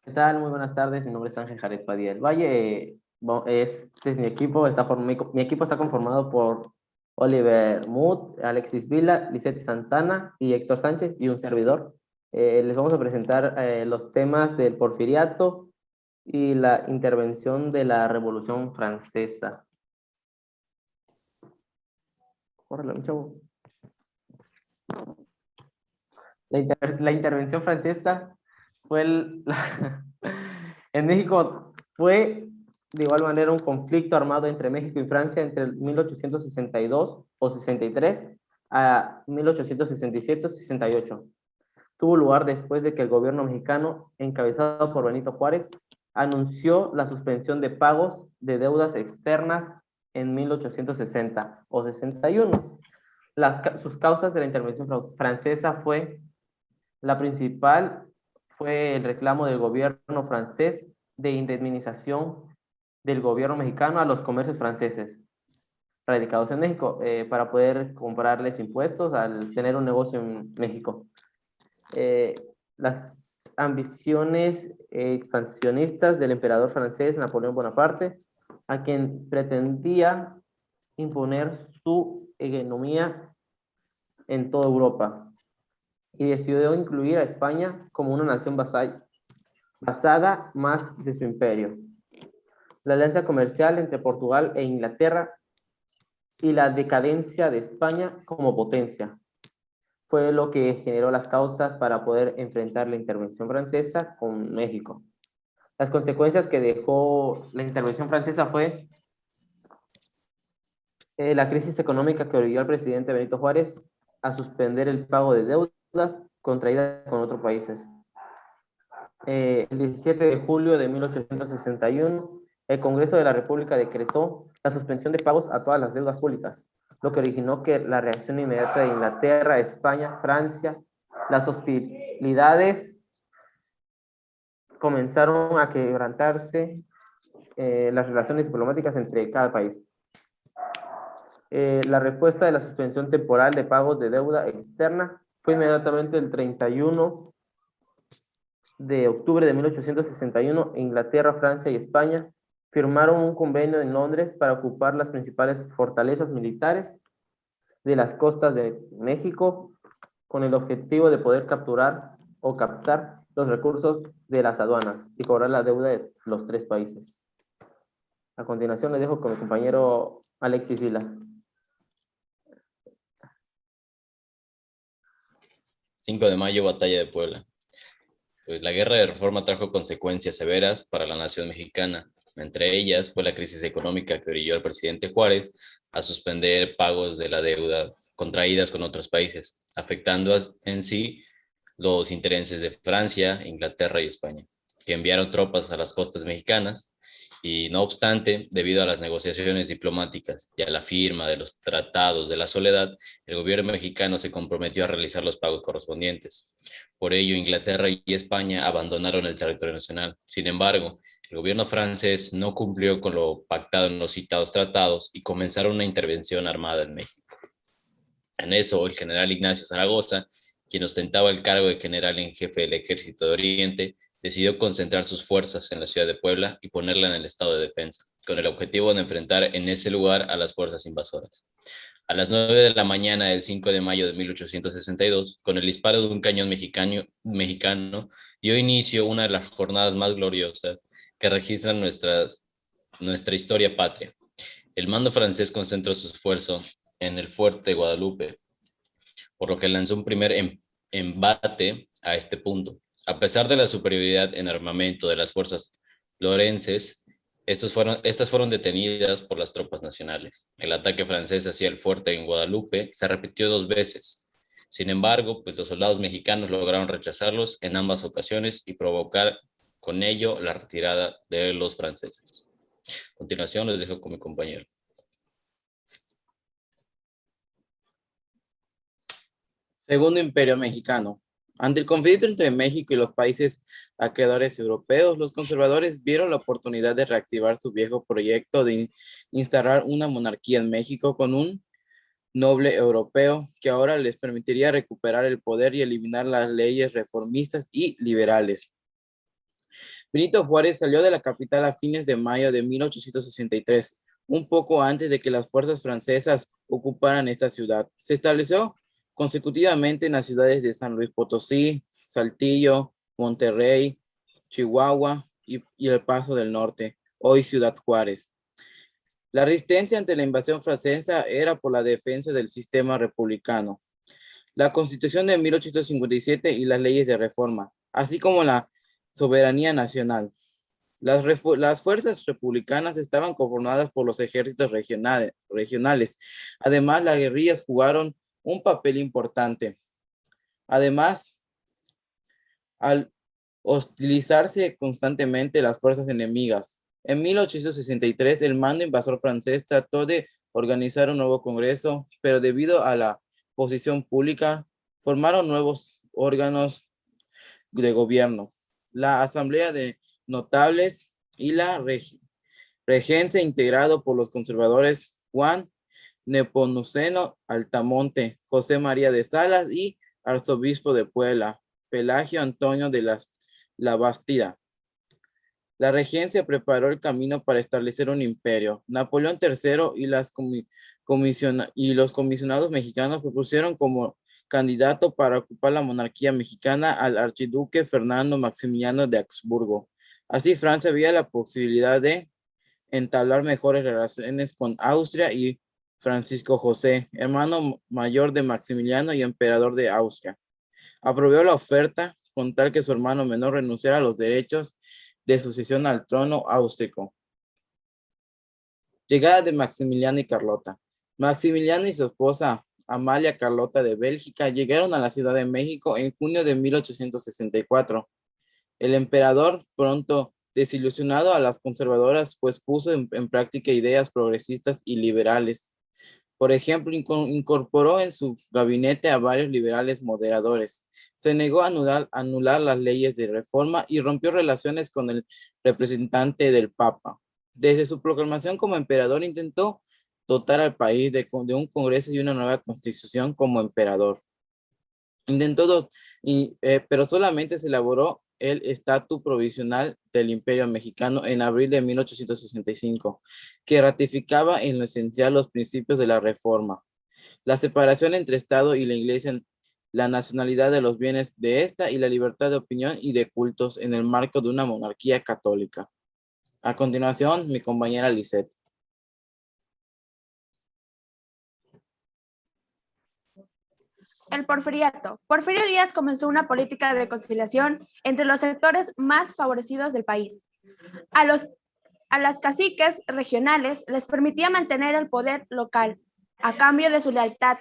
¿Qué tal? Muy buenas tardes. Mi nombre es Ángel Jared Padilla del Valle. Este es mi equipo. Mi equipo está conformado por Oliver Muth, Alexis Vila, Lisette Santana y Héctor Sánchez y un servidor. Les vamos a presentar los temas del Porfiriato y la intervención de la Revolución Francesa. Córrele, mi chavo. La intervención francesa en México fue de igual manera un conflicto armado entre México y Francia entre el 1862 o 63 a 1867 o 68. Tuvo lugar después de que el gobierno mexicano, encabezado por Benito Juárez, anunció la suspensión de pagos de deudas externas en 1860 o 61. Sus causas de la intervención francesa la principal fue el reclamo del gobierno francés de indemnización del gobierno mexicano a los comercios franceses radicados en México para poder comprarles impuestos al tener un negocio en México. Eh, las ambiciones expansionistas del emperador francés Napoleón Bonaparte, a quien pretendía imponer su hegemonía en toda Europa, y decidió incluir a España como una nación basada más de su imperio. La alianza comercial entre Portugal e Inglaterra y la decadencia de España como potencia fue lo que generó las causas para poder enfrentar la intervención francesa con México. Las consecuencias que dejó la intervención francesa fue la crisis económica que orilló al presidente Benito Juárez a suspender el pago de deudas contraídas con otros países. El 17 de julio de 1861, el Congreso de la República decretó la suspensión de pagos a todas las deudas públicas, lo que originó que la reacción inmediata de Inglaterra, España, Francia, las hostilidades comenzaron a quebrantarse las relaciones diplomáticas entre cada país. La respuesta de la suspensión temporal de pagos de deuda externa fue inmediatamente el 31 de octubre de 1861, Inglaterra, Francia y España firmaron un convenio en Londres para ocupar las principales fortalezas militares de las costas de México con el objetivo de poder capturar o captar los recursos de las aduanas y cobrar la deuda de los tres países. A continuación les dejo con mi compañero Alexis Vila. 5 de mayo, Batalla de Puebla. Pues la guerra de reforma trajo consecuencias severas para la nación mexicana. Entre ellas fue la crisis económica que orilló al presidente Juárez a suspender pagos de la deuda contraídas con otros países, afectando en sí los intereses de Francia, Inglaterra y España, que enviaron tropas a las costas mexicanas. Y no obstante, debido a las negociaciones diplomáticas y a la firma de los tratados de la soledad, el gobierno mexicano se comprometió a realizar los pagos correspondientes. Por ello, Inglaterra y España abandonaron el territorio nacional. Sin embargo, el gobierno francés no cumplió con lo pactado en los citados tratados y comenzaron una intervención armada en México. En eso, el general Ignacio Zaragoza, quien ostentaba el cargo de general en jefe del Ejército de Oriente, decidió concentrar sus fuerzas en la ciudad de Puebla y ponerla en el estado de defensa, con el objetivo de enfrentar en ese lugar a las fuerzas invasoras. A las 9 de la mañana del 5 de mayo de 1862, con el disparo de un cañón mexicano, dio inicio una de las jornadas más gloriosas que registran nuestra historia patria. El mando francés concentró su esfuerzo en el fuerte de Guadalupe, por lo que lanzó un primer embate a este punto. A pesar de la superioridad en armamento de las fuerzas lorenses, estas fueron detenidas por las tropas nacionales. El ataque francés hacia el fuerte en Guadalupe se repitió 2 veces. Sin embargo, pues los soldados mexicanos lograron rechazarlos en ambas ocasiones y provocar con ello la retirada de los franceses. A continuación les dejo con mi compañero. Segundo Imperio Mexicano. Ante el conflicto entre México y los países acreedores europeos, los conservadores vieron la oportunidad de reactivar su viejo proyecto de instaurar una monarquía en México con un noble europeo que ahora les permitiría recuperar el poder y eliminar las leyes reformistas y liberales. Benito Juárez salió de la capital a fines de mayo de 1863, un poco antes de que las fuerzas francesas ocuparan esta ciudad. Se estableció consecutivamente en las ciudades de San Luis Potosí, Saltillo, Monterrey, Chihuahua y El Paso del Norte, hoy Ciudad Juárez. La resistencia ante la invasión francesa era por la defensa del sistema republicano, la Constitución de 1857 y las leyes de reforma, así como la soberanía nacional. Las fuerzas republicanas estaban conformadas por los ejércitos regionales. Además, las guerrillas jugaron un papel importante. Además, al hostilizarse constantemente las fuerzas enemigas. En 1863, el mando invasor francés trató de organizar un nuevo congreso, pero debido a la posición pública, formaron nuevos órganos de gobierno, la Asamblea de Notables y la Regencia, integrado por los conservadores Juan Nepomuceno Altamonte, José María de Salas y arzobispo de Puebla, Pelagio Antonio de la Bastida. La regencia preparó el camino para establecer un imperio. Napoleón III y los comisionados mexicanos propusieron como candidato para ocupar la monarquía mexicana al archiduque Fernando Maximiliano de Habsburgo. Así, Francia veía la posibilidad de entablar mejores relaciones con Austria y Francisco José, hermano mayor de Maximiliano y emperador de Austria. Aprobó la oferta con tal que su hermano menor renunciara a los derechos de sucesión al trono austríaco. Llegada de Maximiliano y Carlota. Maximiliano y su esposa Amalia Carlota de Bélgica llegaron a la Ciudad de México en junio de 1864. El emperador, pronto desilusionado a las conservadoras, pues puso en práctica ideas progresistas y liberales. Por ejemplo, incorporó en su gabinete a varios liberales moderadores. Se negó a anular las leyes de reforma y rompió relaciones con el representante del Papa. Desde su proclamación como emperador intentó dotar al país de un congreso y una nueva constitución como emperador. Pero solamente se elaboró el Estatuto Provisional del Imperio Mexicano en abril de 1865, que ratificaba en lo esencial los principios de la reforma, la separación entre Estado y la Iglesia, la nacionalidad de los bienes de esta y la libertad de opinión y de cultos en el marco de una monarquía católica. A continuación, mi compañera Lisette. El porfiriato. Porfirio Díaz comenzó una política de conciliación entre los sectores más favorecidos del país. A las caciques regionales les permitía mantener el poder local a cambio de su lealtad.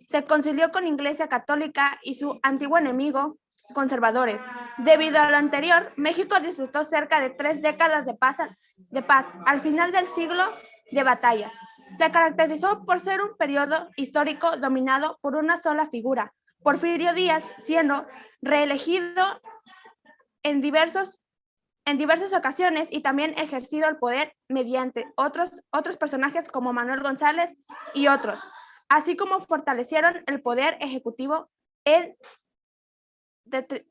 Se concilió con Iglesia Católica y su antiguo enemigo, conservadores. Debido a lo anterior, México disfrutó cerca de 3 décadas de paz al final del siglo de batallas. Se caracterizó por ser un periodo histórico dominado por una sola figura, Porfirio Díaz, siendo reelegido en diversas ocasiones y también ejercido el poder mediante otros personajes como Manuel González y otros, así como fortalecieron el poder ejecutivo en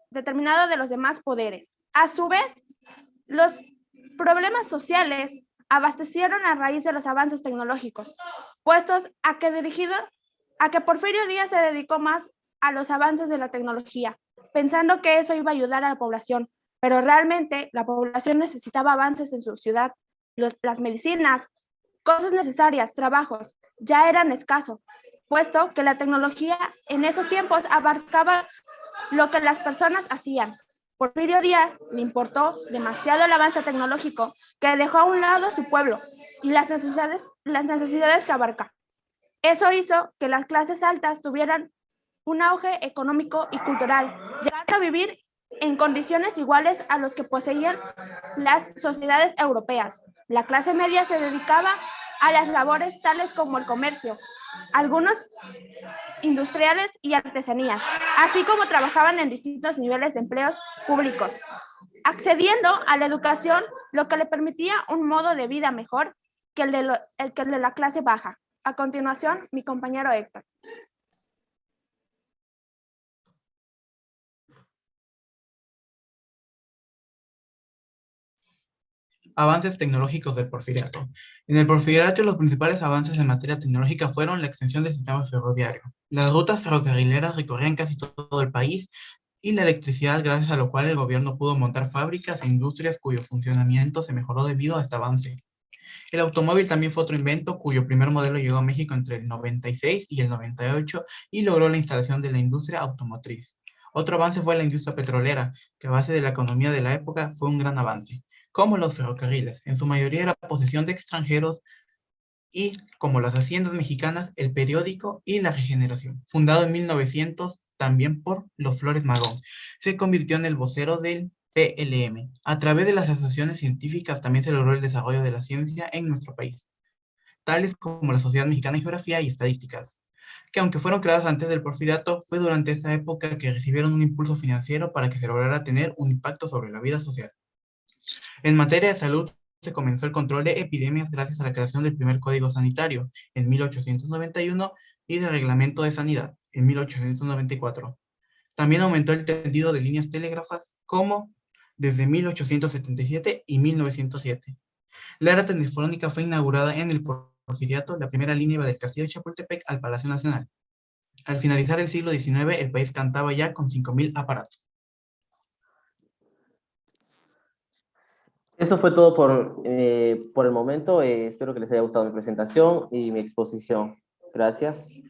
determinado de los demás poderes. A su vez, los problemas sociales abastecieron a raíz de los avances tecnológicos, puestos a que Porfirio Díaz se dedicó más a los avances de la tecnología, pensando que eso iba a ayudar a la población, pero realmente la población necesitaba avances en su ciudad. Las medicinas, cosas necesarias, trabajos, ya eran escasos, puesto que la tecnología en esos tiempos abarcaba lo que las personas hacían. Porfirio Díaz le importó demasiado el avance tecnológico que dejó a un lado su pueblo y las necesidades que abarca. Eso hizo que las clases altas tuvieran un auge económico y cultural, llegando a vivir en condiciones iguales a los que poseían las sociedades europeas. La clase media se dedicaba a las labores tales como el comercio, algunos industriales y artesanías, así como trabajaban en distintos niveles de empleos públicos, accediendo a la educación, lo que le permitía un modo de vida mejor que el de la clase baja. A continuación, mi compañero Héctor. Avances tecnológicos del Porfiriato. En el Porfiriato, los principales avances en materia tecnológica fueron la extensión del sistema ferroviario. Las rutas ferrocarrileras recorrían casi todo el país y la electricidad, gracias a lo cual el gobierno pudo montar fábricas e industrias cuyo funcionamiento se mejoró debido a este avance. El automóvil también fue otro invento cuyo primer modelo llegó a México entre el 96 y el 98 y logró la instalación de la industria automotriz. Otro avance fue la industria petrolera, que a base de la economía de la época fue un gran avance, como los ferrocarriles, en su mayoría era posesión de extranjeros, y como las haciendas mexicanas, el periódico y la regeneración, fundado en 1900 también por los Flores Magón, se convirtió en el vocero del PLM. A través de las asociaciones científicas también se logró el desarrollo de la ciencia en nuestro país, tales como la Sociedad Mexicana de Geografía y Estadísticas, que aunque fueron creadas antes del Porfiriato, fue durante esta época que recibieron un impulso financiero para que se lograra tener un impacto sobre la vida social. En materia de salud, se comenzó el control de epidemias gracias a la creación del primer Código Sanitario en 1891 y del Reglamento de Sanidad en 1894. También aumentó el tendido de líneas telégrafas como desde 1877 y 1907. La era telefónica fue inaugurada en el Porfiriato, la primera línea iba del Castillo de Chapultepec al Palacio Nacional. Al finalizar el siglo XIX, el país contaba ya con 5.000 aparatos. Eso fue todo por el momento. Espero que les haya gustado mi presentación y mi exposición. Gracias.